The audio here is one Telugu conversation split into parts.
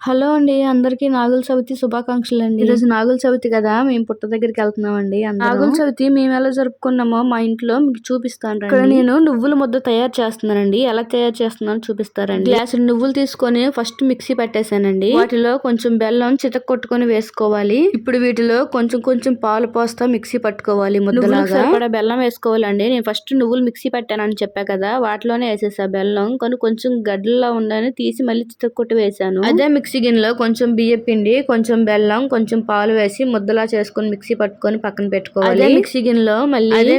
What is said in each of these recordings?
హలో అండి. అందరికీ నాగుల చవితి శుభాకాంక్షలండి. ఈరోజు నాగుల చవితి కదా! మేము పుట్ట దగ్గరికెళ్తున్నామండి అందరం. నాగుల చవితి మేమెలా జరుపుకున్నామో మా ఇంట్లో మీకు చూపిస్తాను రండి. ఇక్కడ నేను నువ్వుల ముద్ద తయారు చేస్తున్నానండి. ఎలా తయారు చేస్తున్నానో చూపిస్తారండి. గ్లాసుడు నువ్వులు తీసుకొని ఫస్ట్ మిక్సీ పట్టేశానండి. వాటిలో కొంచెం బెల్లం చితక్కొట్టుకొని వేసుకోవాలి. ఇప్పుడు వీటిలో కొంచెం కొంచెం పాలు పోస్తా మిక్సీ పట్టుకోవాలి ముద్దలాగా. సరిపడా బెల్లం వేసుకోవాలండి. నేను ఫస్ట్ నువ్వులు మిక్సీ పట్టానని చెప్పా కదా! వాటిలోనే వేసేసా బెల్లం. కానీ కొంచెం గడ్డలా ఉందని తీసి మళ్ళీ చితక్కొట్టి వేసాను. అదే మిక్సీ గిన్నెలో కొంచెం బియ్యం పిండి, కొంచెం బెల్లం, కొంచెం పాలు వేసి ముద్దలా చేసుకొని మిక్సీ పట్టుకొని పక్కన పెట్టుకోవాలి. అదే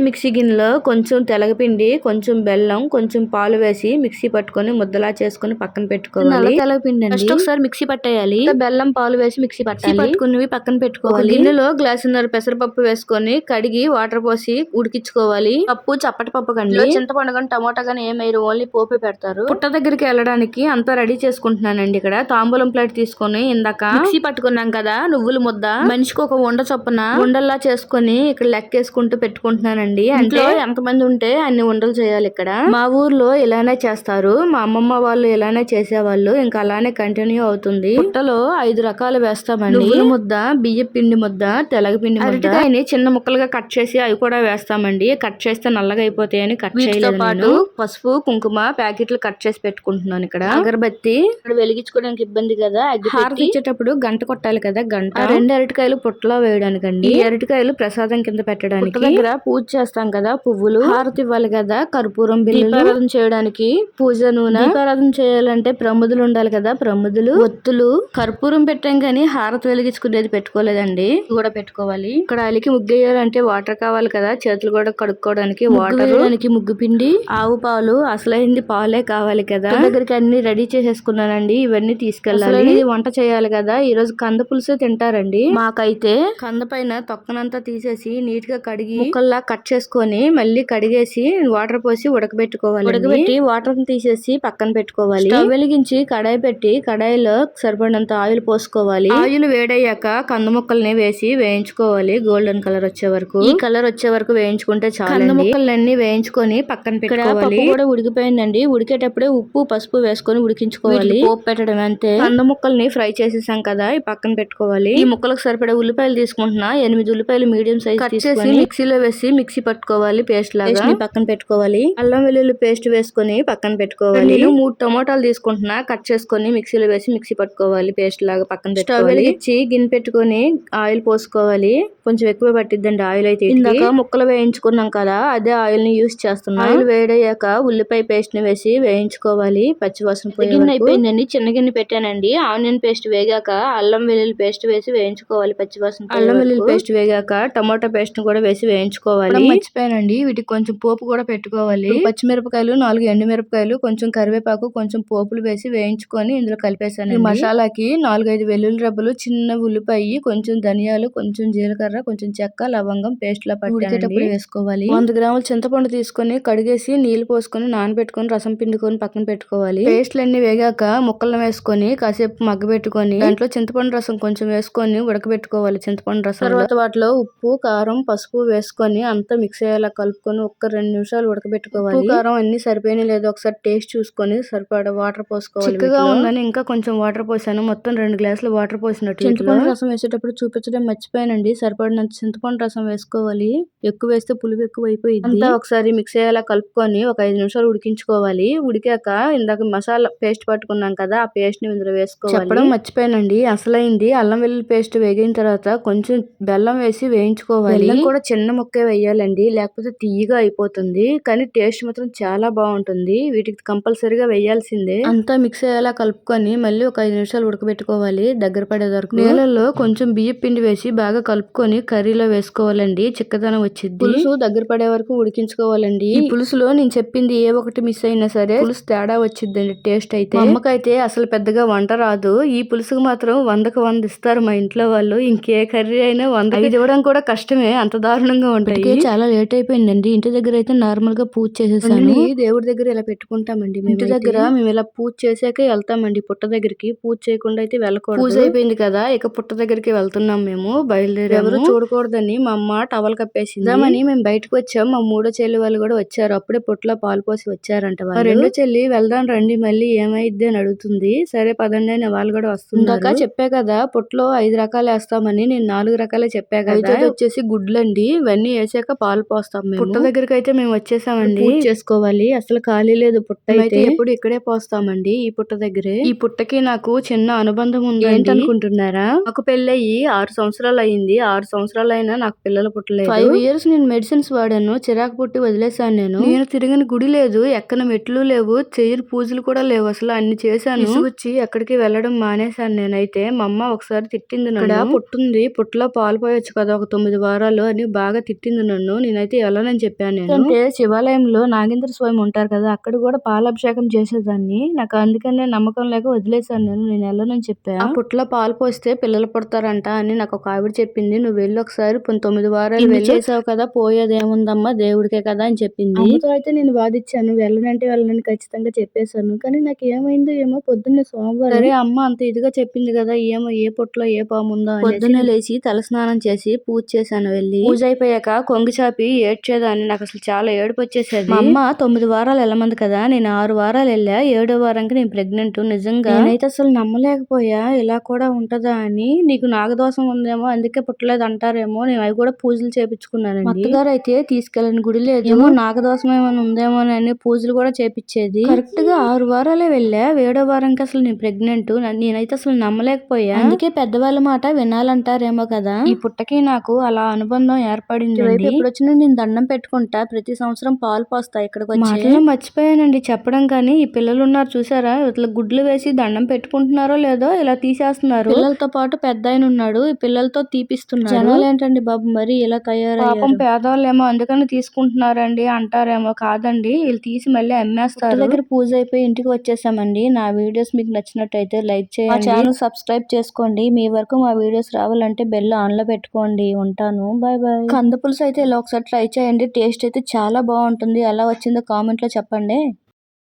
మిక్సీ గిన్నెలో కొంచెం తెలగపిండి, కొంచెం బెల్లం, కొంచెం పాలు వేసి మిక్సీ పట్టుకొని ముద్దలా చేసుకొని పక్కన పెట్టుకోవాలి. తెలగపిండి ఫస్ట్ ఒకసారి మిక్సీ పట్టేయాలి. బెల్లం పాలు వేసి మిక్సీ పట్టుకున్నవి పక్కన పెట్టుకోవాలి. గిన్నెలో గ్లాసున్నర పెసరపప్పు వేసుకొని కడిగి వాటర్ పోసి ఉడికించుకోవాలి. పప్పు చప్పటి పప్పు కండి. చింతపండు కానీ టమోటా కానీ ఏమైరు ఓన్లీ పోపే పెడతారు. పుట్ట దగ్గరికి వెళ్ళడానికి అంతా రెడీ చేసుకుంటున్నానండి. ఇక్కడ తాంబూలం ప్లేట్ తీసుకొని ఇందాక మిక్సీ పట్టుకున్నాం కదా నువ్వుల ముద్ద, మనిషికి ఒక ఉండ చొప్పున ఉండల్లా చేసుకొని ఇక్కడ లెక్కేసుకుంటూ పెట్టుకుంటున్నానండి. అంటే ఎంతమంది ఉంటే అన్ని ఉండలు చేయాలి. ఇక్కడ మా ఊర్లో ఇలానే చేస్తారు. మా అమ్మమ్మ వాళ్ళు ఇలానే చేసేవాళ్ళు. ఇంకా అలానే కంటిన్యూ అవుతుంది. పుట్టలో 5 రకాలు వేస్తామండి. నువ్వుల ముద్ద, బియ్య పిండి ముద్ద, తెలగపిండి ముద్ద, అరటికాయని చిన్న ముక్కలుగా కట్ చేసి అవి కూడా వేస్తామండి. కట్ చేస్తే నల్లగా అయిపోతాయని కట్ చేయలేదు. పాటు పసుపు కుంకుమ ప్యాకెట్లు కట్ చేసి పెట్టుకుంటున్నాను. ఇక్కడ అగరబత్తి వెలిగించుకోవడానికి ఇబ్బంది కదా, హారతి ఇచ్చేటప్పుడు గంట కొట్టాలి కదా, గంట 2 అరటికాయలు పుట్టలో వేయడానికండి. ఈ అరటికాయలు ప్రసాదం కింద పెట్టడానికి. దగ్గర పూజ చేస్తాం కదా, పువ్వులు హారతి ఇవ్వాలి కదా, కర్పూరం బిళ్ళలు, దీపారాధన చేయడానికి పూజ నూనె, దీపారాధన చేయాలంటే ప్రముదులు ఉండాలి కదా, ప్రముదులు, ఒత్తులు, కర్పూరం పెట్టాం కానీ హారతి వెలిగించుకునేది పెట్టుకోలేదండి. కూడా పెట్టుకోవాలి. ఇక్కడ అలికి ముగ్గేయాలంటే వాటర్ కావాలి కదా, చేతులు కూడా కడుక్కోవడానికి వాటర్, ముగ్గు పిండి, ఆవు పాలు, అసలైంది పాలే కావాలి కదా. దగ్గరికి అన్ని రెడీ చేసేసుకున్నానండి. ఇవన్నీ తీసుకెళ్ళాలి. వంట చేయాలి కదా. ఈ రోజు కంద పులుసు తింటారండి. మాకైతే కంద పైన తొక్కనంతా తీసేసి నీట్ గా కడిగి ముక్కల్లా కట్ చేసుకొని మళ్ళీ కడిగేసి వాటర్ పోసి ఉడకబెట్టుకోవాలి. ఉడకబెట్టి వాటర్ తీసేసి పక్కన పెట్టుకోవాలి. స్టవ్ వెలిగించి కడాయి పెట్టి కడాయిలో సరిపడినంత ఆయిల్ పోసుకోవాలి. ఆయిల్ వేడయ్యాక కంద ముక్కల్ని వేసి వేయించుకోవాలి. గోల్డెన్ కలర్ వచ్చే వరకు. ఈ కలర్ వచ్చే వరకు వేయించుకుంటే చాలు. కంద ముక్కలన్నీ వేయించుకొని పక్కన పెట్టుకోవాలి. పప్పు కూడా ఉడికిపోయిందండి. ఉడికేటప్పుడే ఉప్పు పసుపు వేసుకొని ఉడికించుకోవాలి. పోపు పెట్టడం అంతే. కంద ముక్కల్ని ఫ్రై చేసేసాం కదా, ఈ పక్కన పెట్టుకోవాలి. ఈ ముక్కలకు సరిపడే ఉల్లిపాయలు తీసుకుంటున్నా. 8 ఉల్లిపాయలు మీడియం సైజ్ కట్ చేసి మిక్సీలో వేసి మిక్సీ పట్టుకోవాలి. పేస్ట్ లాగా పక్కన పెట్టుకోవాలి. అల్లం వెల్లుల్లి పేస్ట్ వేసుకొని పక్కన పెట్టుకోవాలి. 3 టమోటాలు తీసుకుంటున్నా. కట్ చేసుకొని మిక్సీలో వేసి మిక్సీ పట్టుకోవాలి. పేస్ట్ లాగా పక్కన పెట్టుకోవాలి. స్టవ్ వెలిగించి గిన్నె పెట్టుకొని ఆయిల్ పోసుకోవాలి. కొంచెం ఎక్కువ పట్టిద్దండి ఆయిల్ అయితే. ఇందాక ముక్కలు వేయించుకున్నాం కదా, అదే ఆయిల్ ని యూస్ చేస్తున్నాం. ఆయిల్ వేడయ్యాక ఉల్లిపాయ పేస్ట్ ని వేసి వేయించుకోవాలి. పచ్చివాసన పోయే వరకు. అయిపోయిందండి. చిన్న గిన్నె పెట్టానండి. ఆనియన్ పేస్ట్ వేగాక అల్లం వెల్లుల్లి పేస్ట్ వేసి వేయించుకోవాలి. పచ్చివాసన అల్లం వెల్లుల్లి పేస్ట్ వేగాక టమాటా పేస్ట్ ను కూడా వేసి వేయించుకోవాలి. మర్చిపోయానండి, వీటికి కొంచెం పోపు కూడా పెట్టుకోవాలి. పచ్చిమిరపకాయలు, 4 ఎండుమిరపకాయలు, కొంచెం కరివేపాకు, కొంచెం పోపులు వేసి వేయించుకొని ఇందులో కలిపేసాను. ఈ మసాలాకి 4-5 వెల్లుల్లి రబ్బలు, చిన్న ఉల్లిపాయ, కొంచెం ధనియాలు, కొంచెం జీలకర్ర, కొంచెం చెక్క, లవంగం పేస్ట్ లా పట్టేటప్పుడు వేసుకోవాలి. 100 గ్రాముల చింతపండు తీసుకొని కడిగేసి నీళ్లు పోసుకొని నానబెట్టుకొని రసం పిండుకొని పక్కన పెట్టుకోవాలి. పేస్ట్లన్నీ వేగాక ముక్కలను వేసుకొని కాసేపు మగ్గబెట్టుకొని దాంట్లో చింతపండు రసం కొంచెం వేసుకొని ఉడకబెట్టుకోవాలి. చింతపండు రసం తర్వాత వాటిలో ఉప్పు, కారం, పసుపు వేసుకొని అంతా మిక్స్ అయ్యేలా కలుపుకొని ఒక్క 2 నిమిషాలు ఉడకబెట్టుకోవాలి. ఉప్పు కారం అన్ని సరిపోయినా లేదో ఒకసారి టేస్ట్ చూసుకొని సరిపడా వాటర్ పోసుకోవాలి. చిక్కగా ఉందని ఇంకా కొంచెం వాటర్ పోసాను. మొత్తం 2 గ్లాసులు వాటర్ పోసినట్టు. చింతపండు రసం వేసేటప్పుడు చూపించడం మర్చిపోయానండి. సరిపడినంత చింతపండు రసం వేసుకోవాలి. ఎక్కువ వేస్తే పులుపు ఎక్కువ అయిపోయింది. అంతా ఒకసారి మిక్స్ అయ్యేలా కలుపుకొని ఒక 5 నిమిషాలు ఉడికించుకోవాలి. ఉడికాక ఇందాక మసాలా పేస్ట్ పట్టుకున్నాం కదా, ఆ పేస్ట్ ని ఇందులో వేసుకోవాలి. చెప్పడం మర్చిపోయానండి, అసలైంది అల్లం వెల్లుల్లి పేస్ట్ వేగిన తర్వాత కొంచెం బెల్లం వేసి వేయించుకోవాలి. బెల్లం కూడా చిన్న ముక్కే వేయాలండి, లేకపోతే తీయగా అయిపోతుంది. కానీ టేస్ట్ మాత్రం చాలా బాగుంటుంది. వీటికి కంపల్సరీగా వేయాల్సిందే. అంతా మిక్స్ అయ్యేలా కలుపుకొని మళ్ళీ ఒక 5 నిమిషాలు ఉడకబెట్టుకోవాలి. దగ్గర పడే వరకు నీళ్ళల్లో కొంచెం బియ్యం పిండి వేసి బాగా కలుపుకొని కర్రీలో వేసుకోవాలండి. చిక్కదనం వచ్చింది. పులుసు దగ్గర పడే వరకు ఉడికించుకోవాలండి. ఈ పులుసులో నేను చెప్పింది ఏ ఒకటి మిస్ అయినా సరే పులుసు తేడా వచ్చిందండి టేస్ట్ అయితే. మా అమ్మకైతే అసలు పెద్దగా వంట రాదు. ఈ పులుసుకు మాత్రం 100కి 100 ఇస్తారు మా ఇంట్లో వాళ్ళు. ఇంకే కర్రీ అయినా 100 ఇవ్వడం కూడా కష్టమే, అంత దారుణంగా ఉంటాయి. చాలా లేట్ అయిపోయిందండి. ఇంటి దగ్గర అయితే నార్మల్ గా పూజ చేసేసాను. దేవుడి దగ్గర ఇలా పెట్టుకుంటామండి. ఇంటి దగ్గర మేము ఇలా పూజ చేసాకే వెళ్తామండి పుట్ట దగ్గరికి. పూజ చేయకుండా అయితే వెళ్ళకూడదు. పూజ అయిపోయింది కదా, ఇక పుట్ట దగ్గరికి వెళ్తున్నాం. మేము బయలుదేరి ఎవరు చూడకూడదని మా అమ్మ టవల్ కప్పేసింది. మేము బయటకు వచ్చాం. మా 3వ చెల్లి వాళ్ళు కూడా వచ్చారు. అప్పుడే పుట్టలో పాలు పోసి వచ్చారంట వాళ్ళు. 2వ చెల్లి వెళ్దాం రండి మళ్ళీ ఏమైద్ది అని అడుగుతుంది. సరే పదండి పెళ్ళైన వాళ్ళు కూడా వస్తున్నారు. చెప్పా కదా పుట్టలో 5 రకాలు వేస్తామని, నేను 4 రకాలే చెప్పా కదా. వచ్చేసి గుడ్లండి, ఇవన్నీ వేసాక పాలు పోస్తాం. పుట్ట దగ్గరికి అయితే మేము వచ్చేసామండి. పూజ చేసుకోవాలి, అసలు ఖాళీ లేదు పుట్ట అయితే. ఎప్పుడు ఇక్కడే పోస్తామండి, ఈ పుట్ట దగ్గరే. ఈ పుట్టకి నాకు చిన్న అనుబంధం ఉంది. ఏంటనుకుంటున్నారా? నాకు పెళ్ళయి 6 సంవత్సరాలు అయింది. 6 సంవత్సరాలు అయినా నాకు పిల్లలు పుట్టలేదు. 5 years నేను మెడిసిన్స్ వాడాను, చిరాకు పుట్టి వదిలేసాను. నేను తిరిగిన గుడి లేదు, ఎక్కన మెట్లు లేవు, చెయ్యని పూజలు కూడా లేవు, అసలు అన్ని చేశాను. వచ్చి ఎక్కడికి వెళ్ళడం మానేశాను నేనైతే. మా అమ్మ ఒకసారి తిట్టింది నన్ను. పుట్టుంది, పుట్టలో పాలు పోయొచ్చు కదా ఒక 9 వారాలు అని బాగా తిట్టింది నన్ను. నేనైతే వెళ్ళనని చెప్పాను. నేను అంటే శివాలయంలో నాగేంద్ర స్వామి ఉంటారు కదా, అక్కడ కూడా పాలాభిషేకం చేసేదాన్ని. నాకు అందుకనే నమ్మకం లేక వదిలేసాను. నేను వెళ్ళనని చెప్పా. ఆ పుట్టలో పాలు పోస్తే పిల్లలు పుడతారంట అని నాకు ఒక ఆవిడ చెప్పింది. నువ్వు వెళ్ళి ఒకసారి 9 వారాలు వెళ్ళి చేసావు కదా, పోయేదేముందమ్మా దేవుడికే కదా అని చెప్పింది. అమ్మతో అయితే నేను వాదిచ్చాను, వెళ్ళనంటే వెళ్ళనని ఖచ్చితంగా చెప్పేశాను. కానీ నాకు ఏమైందో ఏమో, పొద్దున్నే సోమవారం సరే అమ్మ అంత ఇదిగా చెప్పింది కదా, ఏమో ఏ పుట్టలో ఏ పాముందో అని పొద్దున్నే లేచి తలస్నానం చేసి పూజ చేశాను. వెళ్ళి పూజ అయిపోయాక కొంగు చాపి ఏడ్చేదాన్ని. నాకు అసలు చాలా ఏడుపు వచ్చేసేది. మా అమ్మ 9 వారాలు వెళ్ళమంది కదా, నేను 6 వారాలు వెళ్ళా. 7వ వారానికి నేను ప్రెగ్నెంట్. నిజంగా నేనైతే అసలు నమ్మలేకపోయా, ఇలా కూడా ఉంటదా అని. నీకు నాగదోషం ఉందేమో అందుకే పుట్టలేదు అంటారేమో, నేను అవి కూడా పూజలు చేపించుకున్నానండి. అత్తగారు అయితే తీసుకెళ్ళని గుడి లేదు, ఏమో నాగదోషం ఏమైనా ఉందేమో అని పూజలు కూడా చేపించేది. కరెక్ట్ గా 6 వారాలే వెళ్ళా, 7వ వారానికి అసలు నేను ప్రెగ్నెంట్. నేనైతే అసలు నమ్మలేకపోయా. అందుకే పెద్దవాళ్ళ మాట వినాలంటారేమో కదా. ఈ పుట్టకి నాకు అలా అనుబంధం ఏర్పడింది. ఎప్పుడు వచ్చినా నేను దండం పెట్టుకుంటా, ప్రతి సంవత్సరం పాలు పోస్తా ఇక్కడికి వచ్చి. మాటలో మర్చిపోయానండి చెప్పడం, కానీ ఈ పిల్లలు ఉన్నారు చూసారా, ఇట్లా గుడ్లు వేసి దండం పెట్టుకుంటున్నారో లేదో ఇలా తీసేస్తున్నారు. పిల్లలతో పాటు పెద్ద ఆయన ఉన్నాడు, ఈ పిల్లలతో తీపిస్తున్నారు. జనాలు ఏంటండి బాబు మరి ఇలా తయారయ్యారు. పాపం పేదవాళ్ళేమో అందుకని తీసుకుంటున్నారండి అంటారేమో. కాదండి, వీళ్ళు తీసి మళ్ళీ అమ్మేస్తారు. దగ్గర పూజ అయిపోయి ఇంటికి వచ్చేసామండి. నా వీడియోస్ మీకు నచ్చినట్టయితే లైక్ చేయండి, మా ఛానల్ సబ్స్క్రైబ్ చేసుకోండి. మీ వరకు మా వీడియోస్ రావాలంటే బెల్ ఆన్ లో పెట్టుకోండి. ఉంటాను, బాయ్ బాయ్. కంద పులుసు అయితే ఇలా ఒకసారి ట్రై చేయండి, టేస్ట్ అయితే చాలా బాగుంటుంది. ఎలా వచ్చిందో కామెంట్ లో చెప్పండి.